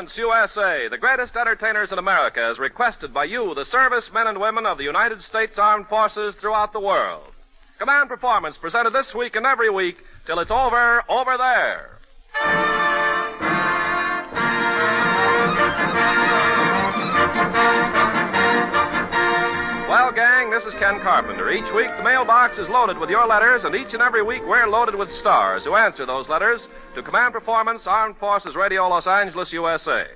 Performance USA, the greatest entertainers in America, as requested by you, the servicemen and women of the United States Armed Forces throughout the world. Command Performance, presented this week and every week till it's over there. Well, gang, this is Ken Carpenter. Each week, the mailbox is loaded with your letters, and each and every week, we're loaded with stars who answer those letters to Command Performance, Armed Forces Radio, Los Angeles, USA.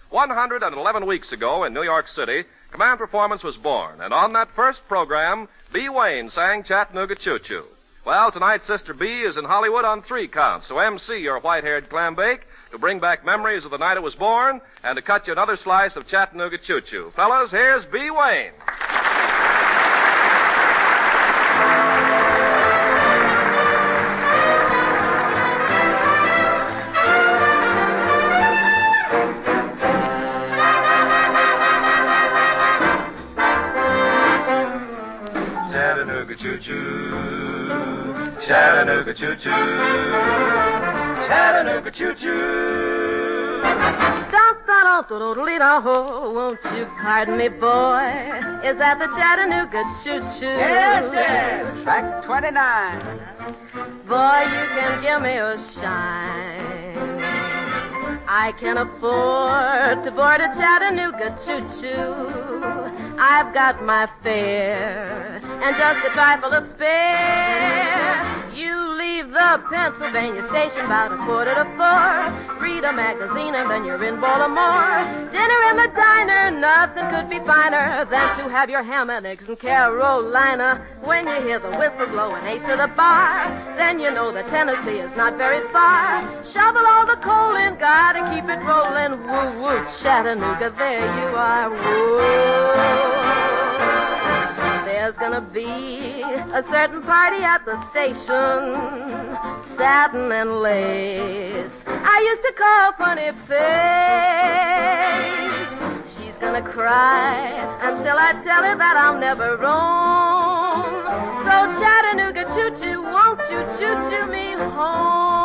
111 weeks ago in New York City, Command Performance was born, and on that first program, B. Wayne sang Chattanooga Choo Choo. Well, tonight, Sister B is in Hollywood on 3 counts to MC your white-haired clambake, to bring back memories of the night it was born, and to cut you another slice of Chattanooga Choo Choo. Fellas, here's B. Wayne. Chattanooga choo-choo, Chattanooga choo-choo, Chattanooga choo-choo. Da-da-da-da-da-da-da-ho, won't you pardon me, boy? Is that the Chattanooga choo-choo? Yes, yes, track 29. Boy, you can give me a shine. I can afford to board a Chattanooga choo-choo. I've got my fare and just a trifle to spare. You leave the Pennsylvania station about 3:45. Read a magazine and then you're in Baltimore. Dinner in the diner, nothing could be finer than to have your ham and eggs and Carolina. When you hear the whistle blow and 8 to the bar, then you know that Tennessee is not very far. Shovel all the coal in, gotta keep it rolling. Woo woo, Chattanooga, there you are. Woo. There's gonna be a certain party at the station, satin and lace. I used to call Funny Face. She's gonna cry until I tell her that I'll never roam. So Chattanooga choo-choo, won't you choo-choo me home?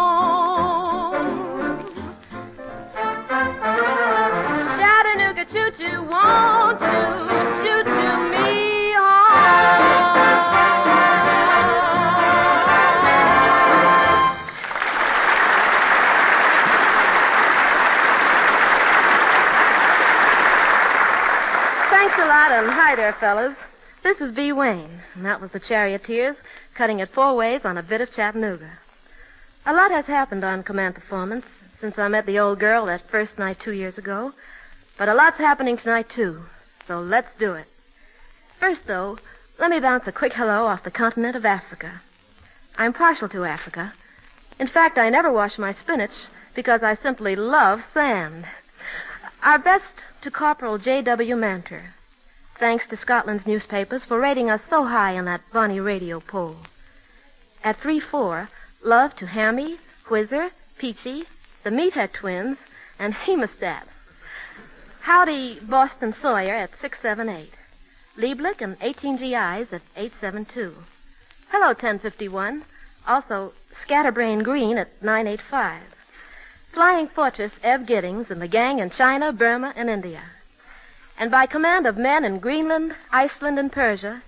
Chattanooga choo-choo, won't you choo-choo me Thanks a lot, and hi there, fellas. This is B. Wayne, and that was the Charioteers, cutting it 4 ways on a bit of Chattanooga. A lot has happened on Command Performance since I met the old girl that first night 2 years ago, but a lot's happening tonight, too, so let's do it. First, though, let me bounce a quick hello off the continent of Africa. I'm partial to Africa. In fact, I never wash my spinach because I simply love sand. Our best to Corporal J.W. Manter. Thanks to Scotland's newspapers for rating us so high in that Bonnie radio poll. At 3-4, love to Hammy, Whizzer, Peachy, the Meathead Twins, and Hemostat. Howdy, Boston Sawyer at 678. Lieblich and 18 GIs at 872. Hello, 1051. Also, Scatterbrain Green at 985. Flying Fortress Ev Giddings and the gang in China, Burma, and India. And by command of men in Greenland, Iceland, and Persia,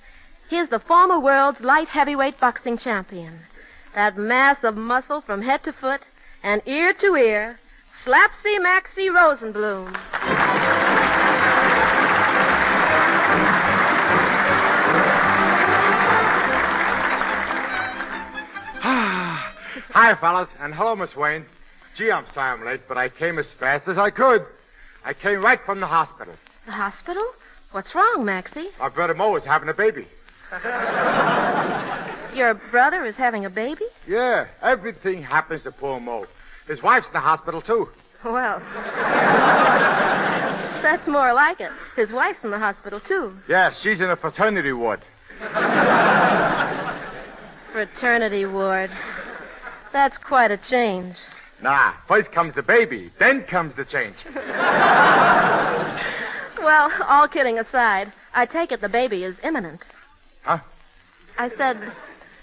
here's the former world's light heavyweight boxing champion. That mass of muscle from head to foot and ear to ear, Slapsy Maxie Rosenblum. Hi, fellas, and hello, Miss Wayne. Gee, I'm sorry I'm late, but I came as fast as I could. I came right from the hospital. The hospital? What's wrong, Maxie? My brother Mo is having a baby. Your brother is having a baby? Yeah, everything happens to poor Mo. His wife's in the hospital, too. Well, that's more like it. His wife's in the hospital, too. Yeah, she's in a fraternity ward. Fraternity ward. That's quite a change. Nah, first comes the baby, then comes the change. Well, all kidding aside, I take it the baby is imminent. Huh? I said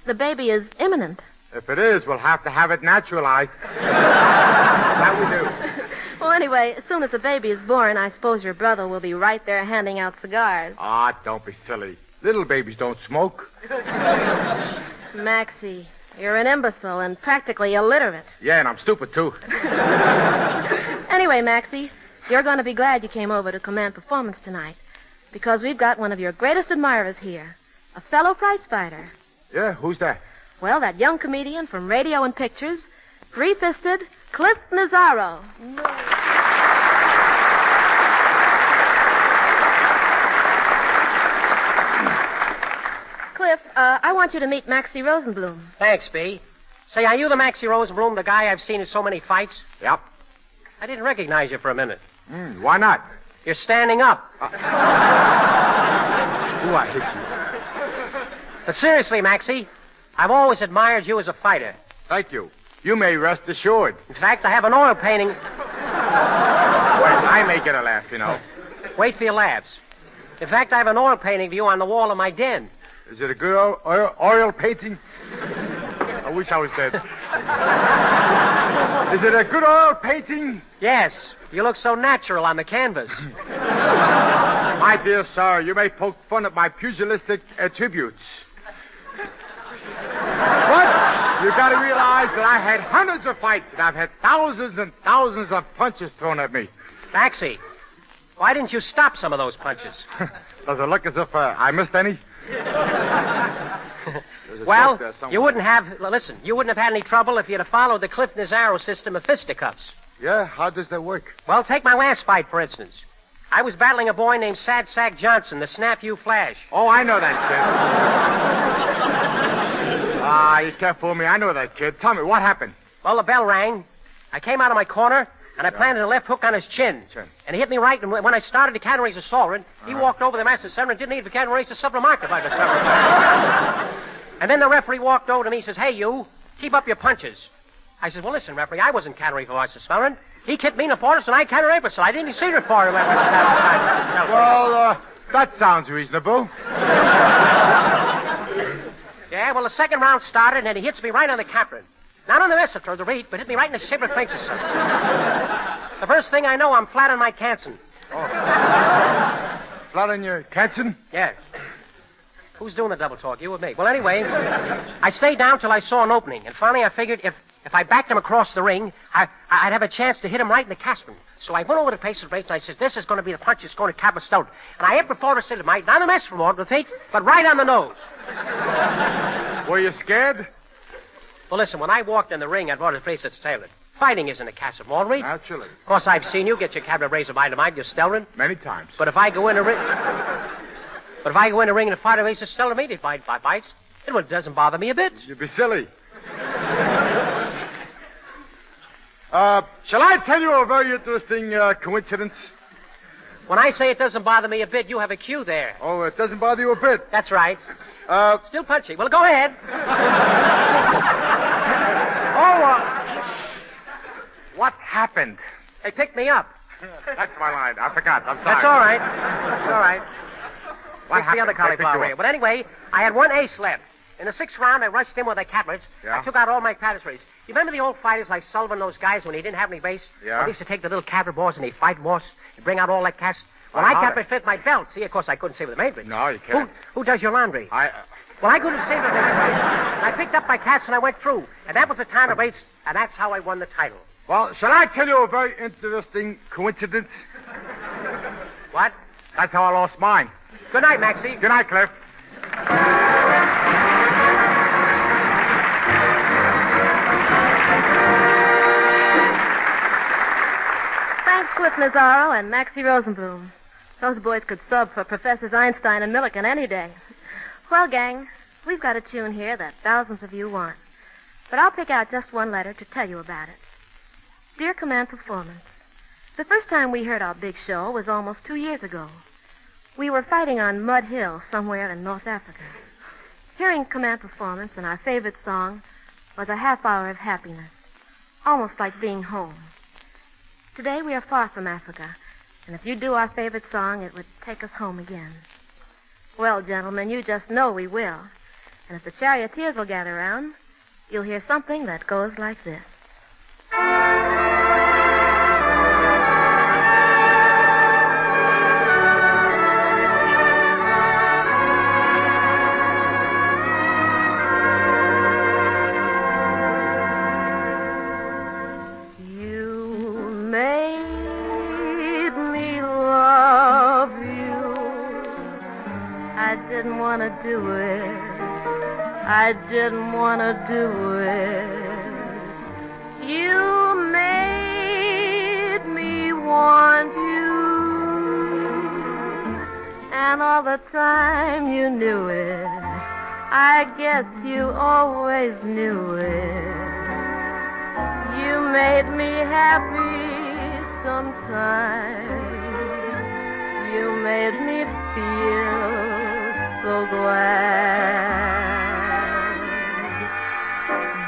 the baby is imminent. If it is, we'll have to have it naturalized. That we do. Well, anyway, as soon as the baby is born, I suppose your brother will be right there handing out cigars. Ah, don't be silly. Little babies don't smoke. Maxie, you're an imbecile and practically illiterate. Yeah, and I'm stupid, too. Anyway, Maxie, you're going to be glad you came over to Command Performance tonight, because we've got one of your greatest admirers here, a fellow prizefighter. Yeah, who's that? Well, that young comedian from radio and pictures, three-fisted Cliff Nazaro. Cliff, I want you to meet Maxie Rosenblum. Thanks, B. Say, are you the Maxie Rosenblum, the guy I've seen in so many fights? Yep. I didn't recognize you for a minute. Why not? You're standing up. Ooh, I hit you. But seriously, Maxie, I've always admired you as a fighter. Thank you. You may rest assured. In fact, I have an oil painting. Wait, I may get a laugh, you know. Wait for your laughs. In fact, I have an oil painting of you on the wall of my den. Is it a good oil painting? I wish I was dead. Is it a good oil painting? Yes. You look so natural on the canvas. My dear sir, you may poke fun at my pugilistic attributes. But you got to realize that I had hundreds of fights and I've had thousands and thousands of punches thrown at me. Maxie, why didn't you stop some of those punches? Does it look as if I missed any? Well, you wouldn't have had any trouble if you'd have followed the Cliff Nazaro system of fisticuffs. Yeah, how does that work? Well, take my last fight, for instance. I was battling a boy named Sad Sack Johnson, the Snap You Flash. Oh, I know that kid. You can't fool me. I know that kid. Tell me, what happened? Well, the bell rang. I came out of my corner, and I planted a left hook on his chin. And he hit me right, and when I started the Catarrhs of Sovereign, he walked over the Master Center and didn't need the Catarrhs of Supramarket by the And then the referee walked over to me and says, "Hey, you, keep up your punches." I said, "Well, listen, referee, I wasn't Catarrh for Master Sovereign. He kicked me in the forest, and I Catarrh so I didn't see it for him." Well, that sounds reasonable. Yeah, well, the second round started, and he hits me right on the capron. Not on the wrist or the reed, but hit me right in the shiver face. The first thing I know, I'm flat on my Canson. Oh. Flat on your Canson? Yes. Who's doing the double talk, you or me? Well, anyway, I stayed down till I saw an opening, and finally I figured if I backed him across the ring, I'd have a chance to hit him right in the Caspian. So I went over to Pace's race, and I said, "This is going to be the punch that's going to cap a stone." And I hit before the city, not the mess from all the feet, but right on the nose. Were you scared? Well, listen, when I walked in the ring, I brought his bracelets tailored. Fighting isn't a Casa Mallory. Naturally. Of course, I've seen you get your cabinet razor by the mind, your Stelrin. Many times. But if I go in a ring... and the fighter races Stelrin me, by bites, it doesn't bother me a bit. You'd be silly. Shall I tell you a very interesting coincidence? When I say it doesn't bother me a bit, you have a cue there. Oh, it doesn't bother you a bit? That's right. Still punchy. Well, go ahead. What happened? They picked me up. That's my line. I forgot. I'm sorry. That's all right. That's all right. What's the other cauliflower here? But anyway, I had one ace left. In the sixth round, I rushed in with the catlets. Yeah. I took out all my paddles. You remember the old fighters like Sullivan, those guys, when he didn't have any base? Yeah. Well, they used to take the little cattle balls and they fight horse and bring out all that cast. Well, Well, I kept it fit my belt. See, of course, I couldn't save the maid. No, you can't. Who does your laundry? I couldn't save it anyway. I picked up my cast and I went through. And that was the time of race, and that's how I won the title. Well, shall I tell you a very interesting coincidence? What? That's how I lost mine. Good night, Maxie. Good night, Cliff. Thanks, Cliff Nazaro and Maxie Rosenblum. Those boys could sub for Professors Einstein and Millikan any day. Well, gang, we've got a tune here that thousands of you want. But I'll pick out just one letter to tell you about it. Dear Command Performance, the first time we heard our big show was almost 2 years ago. We were fighting on Mud Hill somewhere in North Africa. Hearing Command Performance and our favorite song was a half hour of happiness, almost like being home. Today we are far from Africa, and if you do our favorite song, it would take us home again. Well, gentlemen, you just know we will. And if the charioteers will gather around, you'll hear something that goes like this. didn't want to do it. I didn't want to do it. You made me want you. And all the time you knew it. I guess you always knew it. You made me happy sometimes. You made me feel so glad.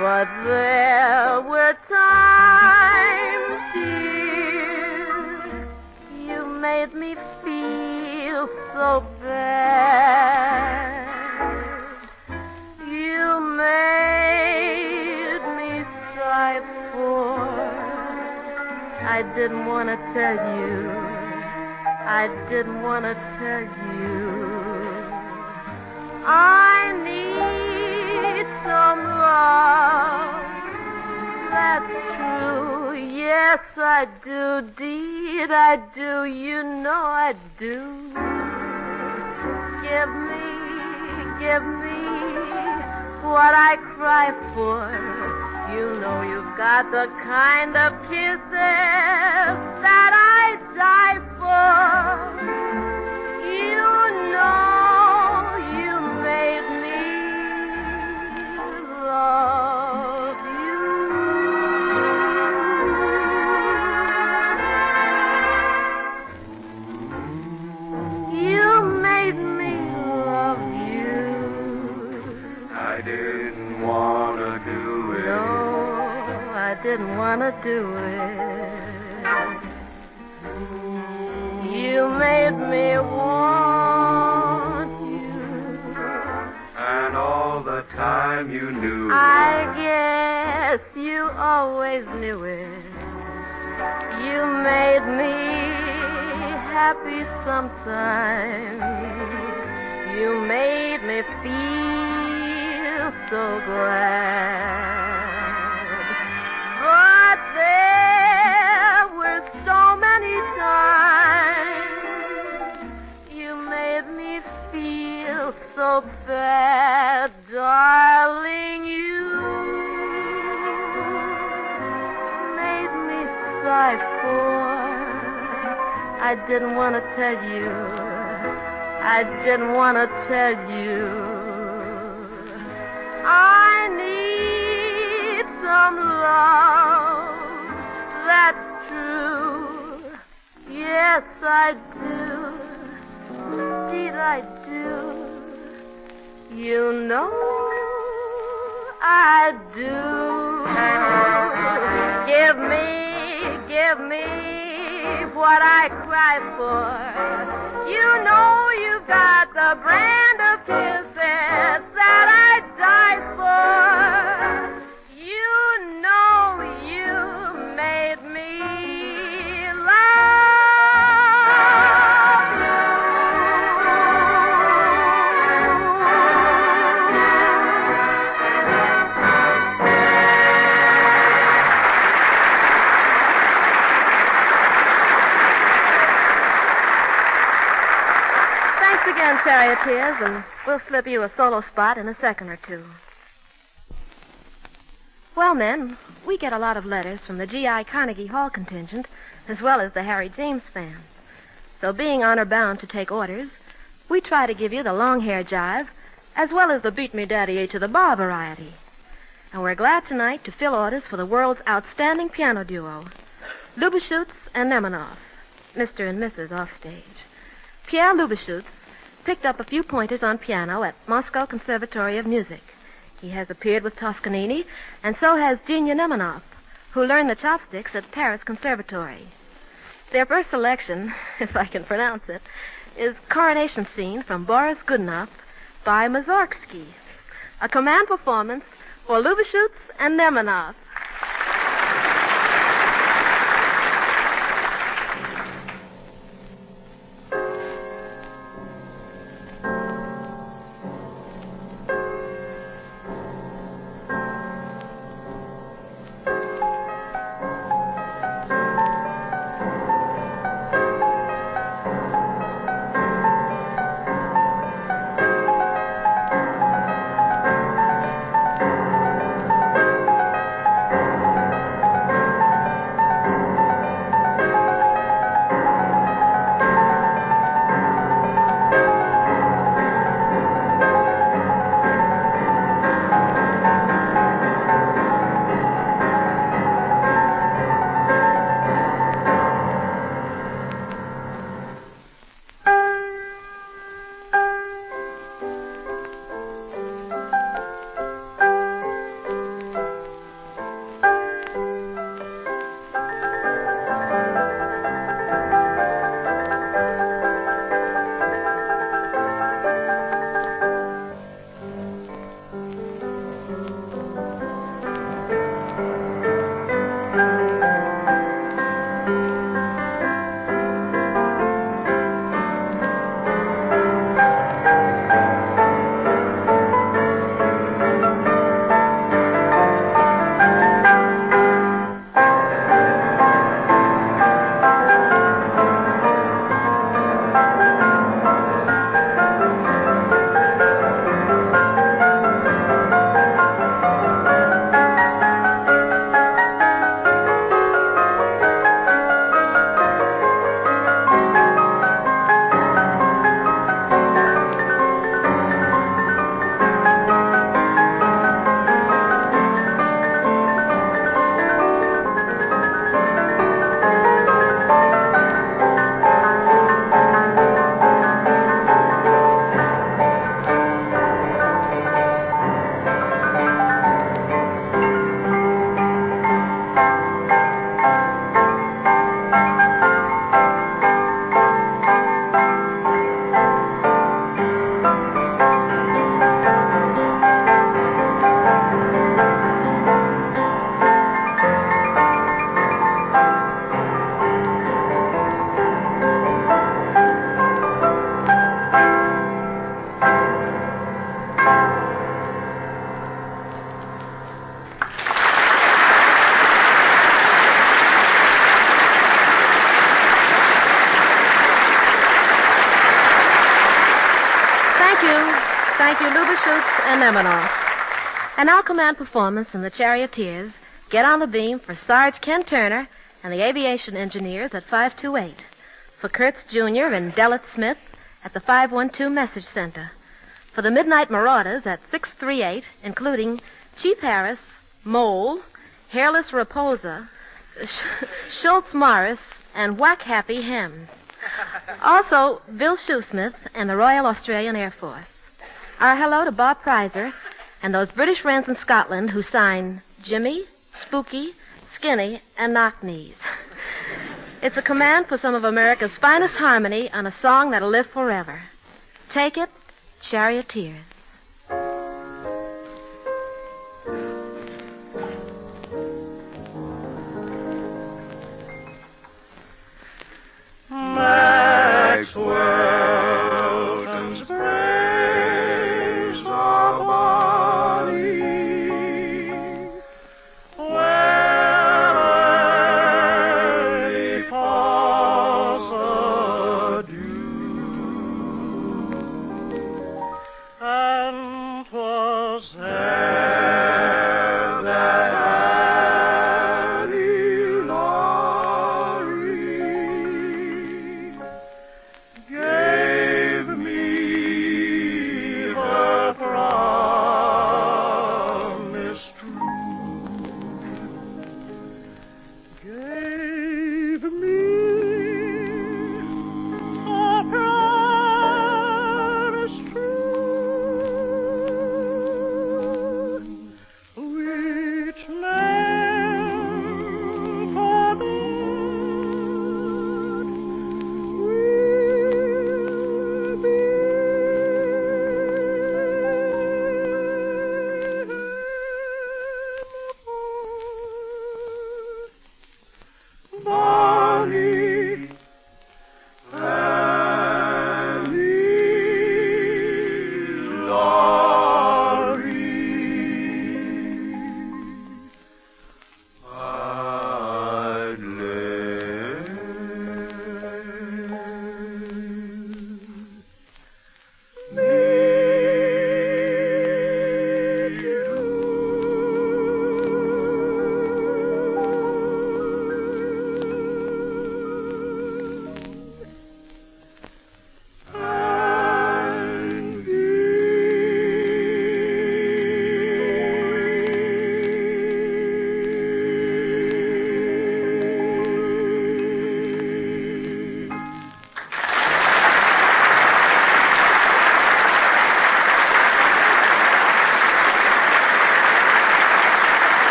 But there were times, dear, you made me feel so bad. You made me sigh for. I didn't want to tell you. I didn't want to tell you. I need some love. That's true. Yes, I do, deed, I do. You know I do. Give me what I cry for. You know you've got the kind of kisses that I die for. You know you made me love you. You made me love you. I didn't want to do it. No, I didn't want to do it. You made me want you. And all the time you knew. I guess you always knew it. You made me happy sometimes. You made me feel so glad. But there were so many times you made me feel so bad, darling. You made me sigh for. I didn't want to tell you. I didn't want to tell you. I need some love. That's true. Yes, I do. Indeed, I do. You know I do. Give me what I cry for. You know you've got the brand of kisses that I die for. You know you made me love you. Thanks again, Charioteers, and we'll slip you a solo spot in a second or two. Well, men, we get a lot of letters from the G.I. Carnegie Hall contingent, as well as the Harry James fans. So being honor-bound to take orders, we try to give you the long-hair jive, as well as the beat-me-daddy to the bar variety. And we're glad tonight to fill orders for the world's outstanding piano duo, Lubashutz and Nemenov, Mr. and Mrs. Offstage. Pierre Lubashutz picked up a few pointers on piano at Moscow Conservatory of Music. He has appeared with Toscanini, and so has Genia Nemenov, who learned the chopsticks at Paris Conservatory. Their first selection, if I can pronounce it, is Coronation Scene from Boris Godunov by Mussorgsky, a command performance for Lubashutz and Nemenov. Thank you. Thank you, Lubashoots and Eminoff. And now command performance and the Charioteers get on the beam for Sarge Ken Turner and the aviation engineers at 528. For Kurtz Jr. and Dellet Smith at the 512 Message Center. For the Midnight Marauders at 638, including Chief Harris, Mole, Hairless Raposa, Schultz Morris, and Whack Happy Hems. Also, Bill Shoesmith and the Royal Australian Air Force. Our hello to Bob Prizer and those British friends in Scotland who sign Jimmy, Spooky, Skinny, and Knock-Knees. It's a command for some of America's finest harmony on a song that'll live forever. Take it, Charioteers. Maxwell comes praise our body where he falls adieu, and 'twas there that Addie Laurie gave me her promise true, gave me her promise true, which never forbid will be Bonnie Annie Laurie. I'd live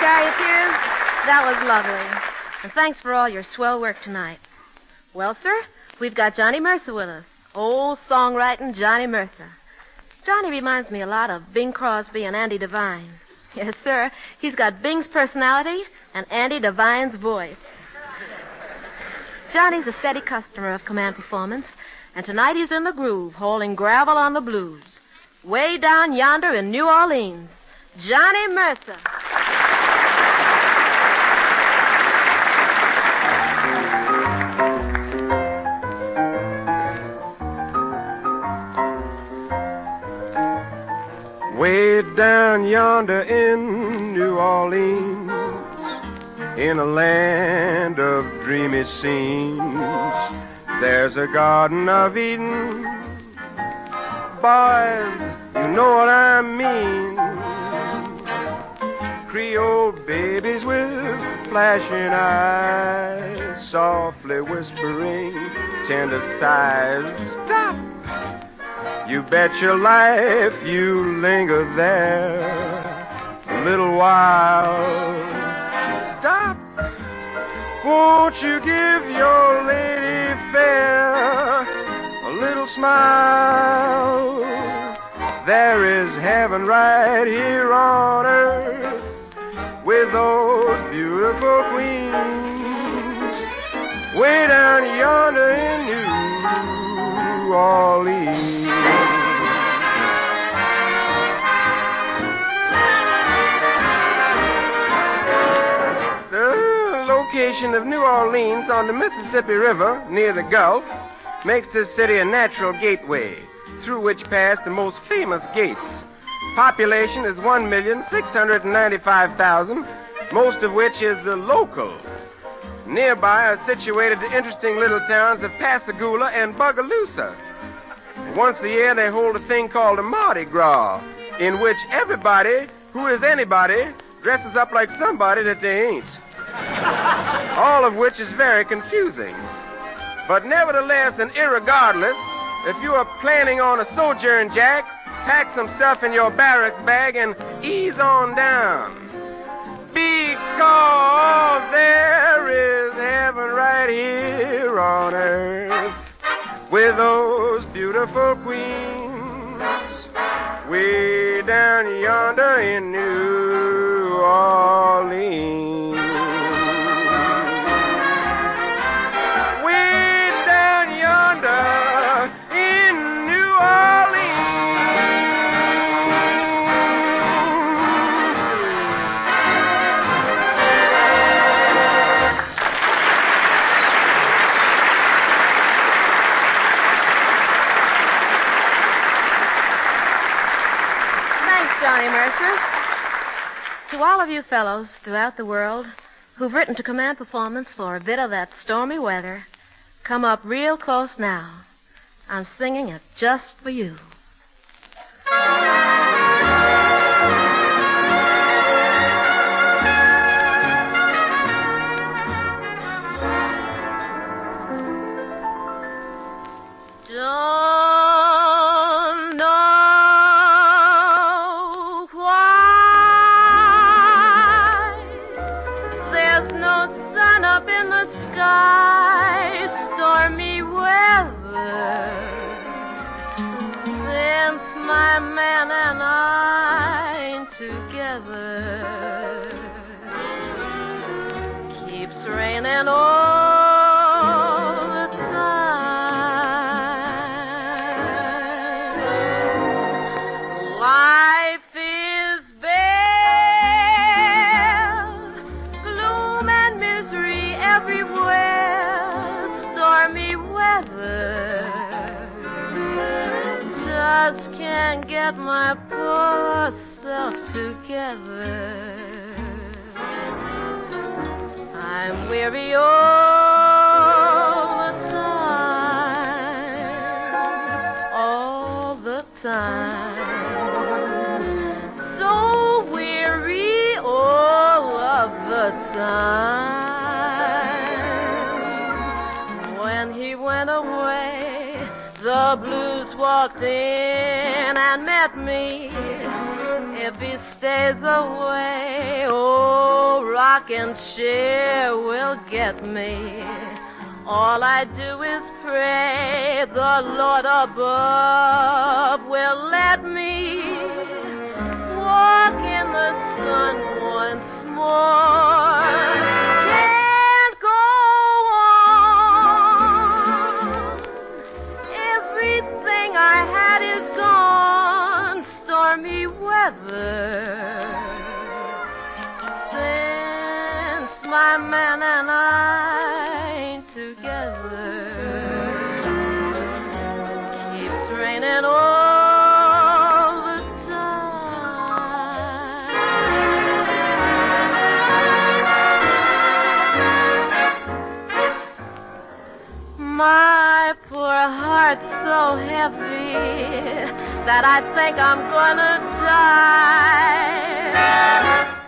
Charioteers, that was lovely. And thanks for all your swell work tonight. Well, sir, we've got Johnny Mercer with us. Old songwriting Johnny Mercer. Johnny reminds me a lot of Bing Crosby and Andy Devine. Yes, sir. He's got Bing's personality and Andy Devine's voice. Johnny's a steady customer of Command Performance, and tonight he's in the groove, hauling gravel on the blues. Way down yonder in New Orleans, Johnny Mercer. Way down yonder in New Orleans, in a land of dreamy scenes, there's a Garden of Eden. Boys, you know what I mean. Creole babies with flashing eyes, softly whispering, tender thighs. Stop! You bet your life you linger there a little while. Stop! Won't you give your lady fair a little smile? There is heaven right here on earth with those beautiful queens way down yonder in New Orleans. The location of New Orleans on the Mississippi River near the Gulf makes this city a natural gateway through which pass the most famous gates. Population is 1,695,000, most of which is the local. Nearby are situated the interesting little towns of Pascagoula and Bogalusa. Once a year, they hold a thing called a Mardi Gras, in which everybody who is anybody dresses up like somebody that they ain't. All of which is very confusing. But nevertheless and irregardless, if you are planning on a sojourn, Jack, pack some stuff in your barrack bag and ease on down. Because there is heaven right here on earth with those beautiful queens way down yonder in New Orleans. Way down yonder in New Orleans. Johnny Mercer. To all of you fellows throughout the world who've written to Command Performance for a bit of that stormy weather, come up real close now. I'm singing it just for you. Raining all the time. Life is bare, gloom and misery everywhere, stormy weather. Just can't get my poor self together. I'm weary all the time, so weary all of the time. When he went away, the blues walked in and met me. If he stays away, oh, rocking chair will get me. All I do is pray the Lord above will let me walk in the sun once more. Can't go on. Everything I had is gone. Stormy weather. Since my man and I ain't together, keeps raining all the time. My poor heart's so heavy that I think I'm gonna die.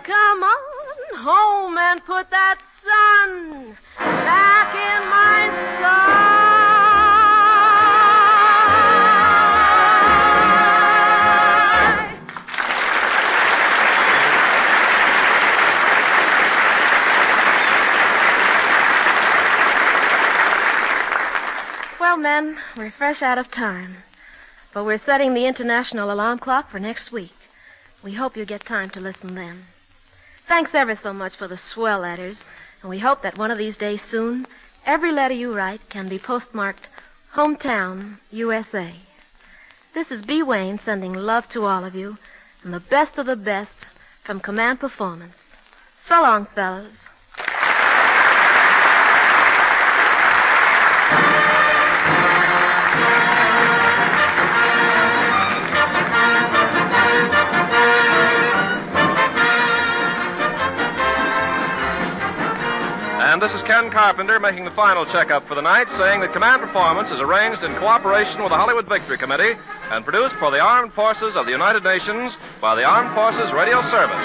Come on home and put that sun back in my sky. Well, men, we're fresh out of time. But we're setting the international alarm clock for next week. We hope you get time to listen then. Thanks ever so much for the swell letters, and we hope that one of these days soon, every letter you write can be postmarked Hometown, USA. This is B. Wayne sending love to all of you, and the best of the best from Command Performance. So long, fellas. Ken Carpenter making the final checkup for the night, saying that Command Performance is arranged in cooperation with the Hollywood Victory Committee and produced for the Armed Forces of the United Nations by the Armed Forces Radio Service.